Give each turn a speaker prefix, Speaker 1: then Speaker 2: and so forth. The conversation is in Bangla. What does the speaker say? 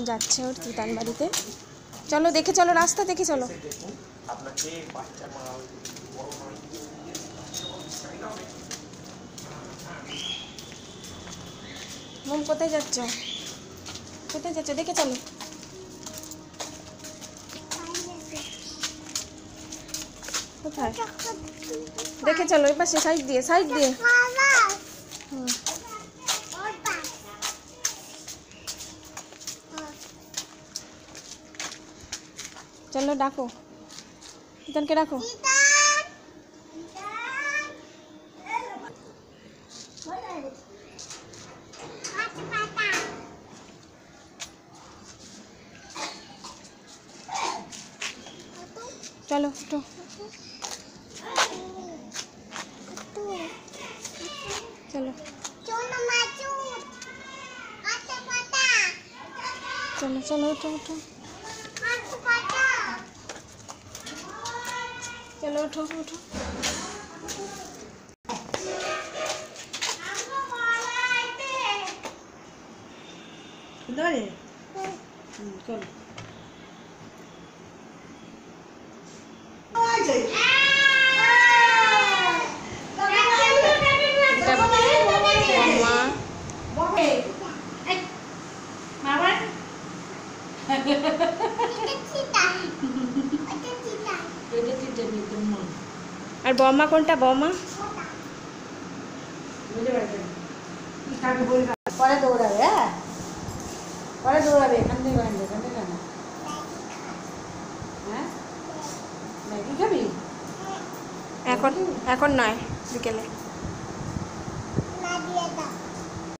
Speaker 1: যাচ্ছে ওর তিতান বাড়িতে। চলো দেখে চলো, রাস্তা দেখে চলো। মম কোথায় যাচ্ছ? কোথায় যাচ্ছ দেখে চলো। কোথায় দেখে চলো, এই পাশে সাইড দিয়ে, সাইড দিয়ে। চলো ডাকো, তিতানকে ডাকো। চলো তো, চলো চলো চলো, উঠো উঠো, চলো উঠো উঠো। চলো আর বৌমা কোনটা? বৌমা
Speaker 2: পরে দৌড়াবে, হ্যাঁ পরে দৌড়াবে। এখান থেকে এখান থেকে না, হ্যাঁ ম্যাগি খাবি?
Speaker 1: এখন এখন নয়, বিকেলে।